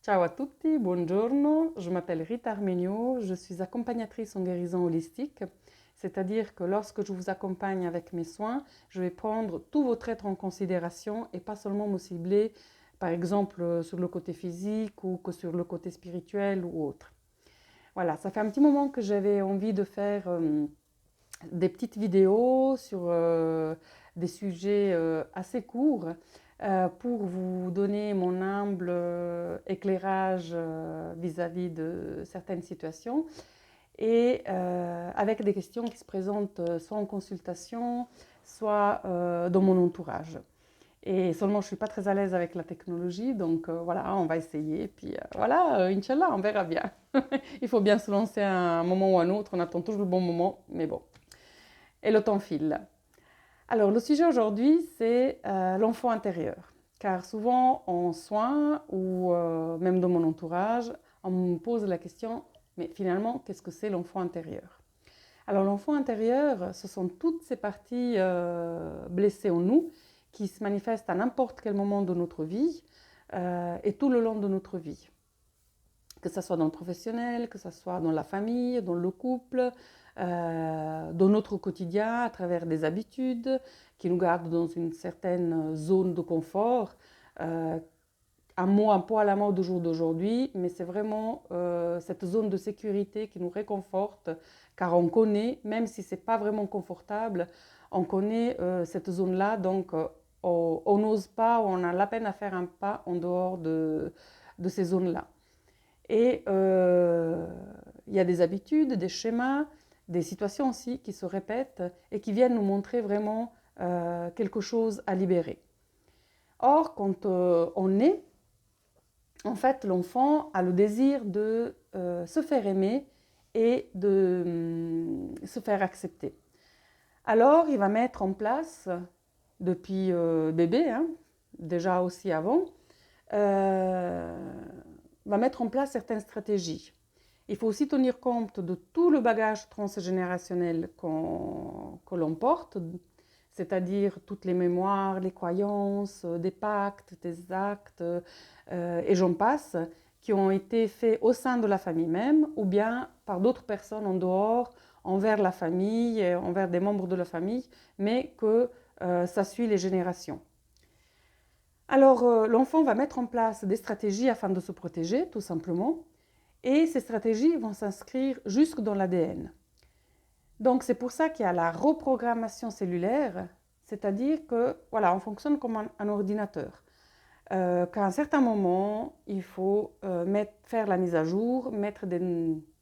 Ciao a tutti, buongiorno, je m'appelle Rita Armenio, je suis accompagnatrice en guérison holistique, c'est-à-dire que lorsque je vous accompagne avec mes soins, je vais prendre tous vos traits en considération et pas seulement me cibler, par exemple, sur le côté physique ou que sur le côté spirituel ou autre. Voilà, ça fait un petit moment que j'avais envie de faire des petites vidéos sur des sujets assez courts pour vous donner mon humble éclairage vis-à-vis de certaines situations et avec des questions qui se présentent soit en consultation, soit dans mon entourage. Et seulement, je ne suis pas très à l'aise avec la technologie, donc voilà, on va essayer. Puis voilà, Inch'Allah, on verra bien. Il faut bien se lancer à un moment ou à un autre, on attend toujours le bon moment, mais bon. Et le temps file. Alors, le sujet aujourd'hui, c'est l'enfant intérieur. Car souvent, en soins ou même dans mon entourage, on me pose la question, mais finalement, qu'est-ce que c'est l'enfant intérieur? Alors, l'enfant intérieur, ce sont toutes ces parties blessées en nous qui se manifestent à n'importe quel moment de notre vie et tout le long de notre vie. Que ce soit dans le professionnel, que ce soit dans la famille, dans le couple, dans notre quotidien, à travers des habitudes qui nous gardent dans une certaine zone de confort. Un mot, un poids à la mode au jour d'aujourd'hui, mais c'est vraiment cette zone de sécurité qui nous réconforte, car on connaît, même si ce n'est pas vraiment confortable, on connaît cette zone-là, donc on n'ose pas, on a la peine à faire un pas en dehors de ces zones-là. Et il y a des habitudes, des schémas, des situations aussi qui se répètent et qui viennent nous montrer vraiment quelque chose à libérer. Or, quand on est, en fait, l'enfant a le désir de se faire aimer et de se faire accepter. Alors, il va mettre en place, depuis bébé, hein, déjà aussi avant, euh, va mettre en place certaines stratégies. Il faut aussi tenir compte de tout le bagage transgénérationnel que l'on porte, c'est-à-dire toutes les mémoires, les croyances, des pactes, des actes, et j'en passe, qui ont été faits au sein de la famille même ou bien par d'autres personnes en dehors, envers la famille, envers des membres de la famille, mais que ça suit les générations. Alors, l'enfant va mettre en place des stratégies afin de se protéger, tout simplement, et ces stratégies vont s'inscrire jusque dans l'ADN. Donc, c'est pour ça qu'il y a la reprogrammation cellulaire, c'est-à-dire que, voilà, on fonctionne comme un ordinateur. Qu'à un certain moment, il faut faire la mise à jour, mettre des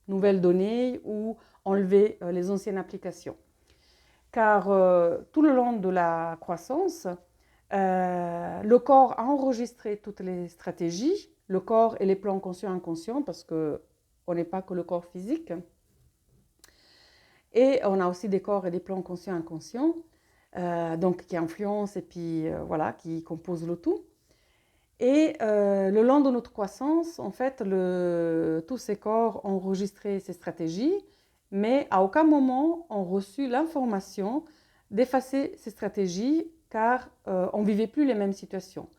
nouvelles données ou enlever les anciennes applications. Car tout le long de la croissance, le corps a enregistré toutes les stratégies, le corps et les plans conscients et inconscients, parce qu'on n'est pas que le corps physique. Et on a aussi des corps et des plans conscients et inconscients, donc qui influencent et puis voilà, qui composent le tout. Et le long de notre croissance, en fait, tous ces corps ont enregistré ces stratégies, mais à aucun moment ont reçu l'information d'effacer ces stratégies car on ne vivait plus les mêmes situations.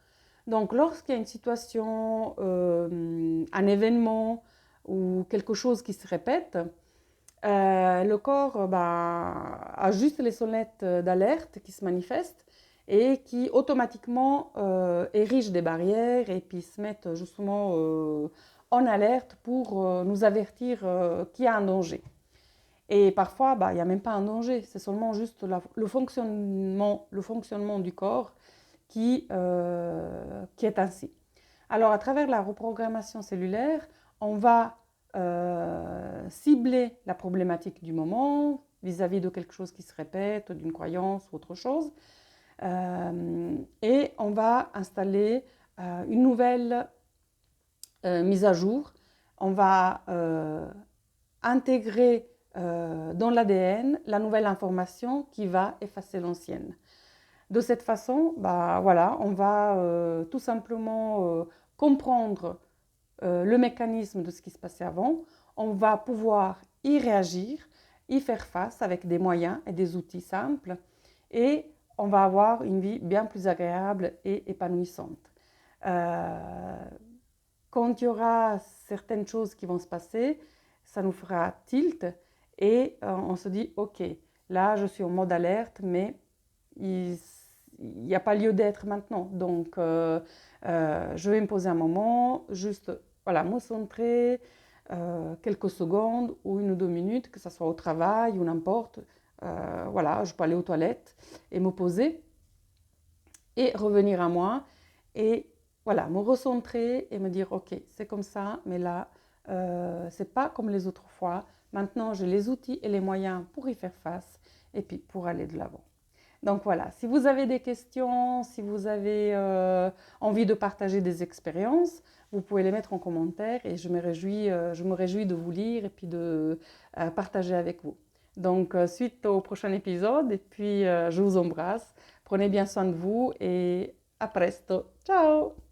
Donc lorsqu'il y a une situation, un événement ou quelque chose qui se répète, le corps a juste les sonnettes d'alerte qui se manifestent et qui automatiquement érigent des barrières et puis se mettent justement en alerte pour nous avertir qu'il y a un danger. Et parfois, il n'y a même pas un danger, c'est seulement juste le fonctionnement du corps qui est ainsi. Alors, à travers la reprogrammation cellulaire, on va cibler la problématique du moment vis-à-vis de quelque chose qui se répète, d'une croyance ou autre chose. Et on va installer une nouvelle mise à jour. On va intégrer dans l'ADN la nouvelle information qui va effacer l'ancienne. De cette façon, voilà, on va tout simplement comprendre le mécanisme de ce qui se passait avant. On va pouvoir y réagir, y faire face avec des moyens et des outils simples et on va avoir une vie bien plus agréable et épanouissante. quand il y aura certaines choses qui vont se passer, ça nous fera tilt et on se dit, ok, là je suis en mode alerte, mais il n'y a pas lieu d'être maintenant. Donc, je vais me poser un moment, juste voilà, me centrer quelques secondes ou 1 ou 2 minutes, que ce soit au travail ou n'importe. Voilà, je peux aller aux toilettes et me poser et revenir à moi et voilà, me recentrer et me dire ok, c'est comme ça, mais là, c'est pas comme les autres fois. Maintenant, j'ai les outils et les moyens pour y faire face et puis pour aller de l'avant. Donc voilà, si vous avez des questions, si vous avez envie de partager des expériences, vous pouvez les mettre en commentaire et je me réjouis de vous lire et puis de partager avec vous. Donc suite au prochain épisode et puis je vous embrasse. Prenez bien soin de vous et à presto. Ciao!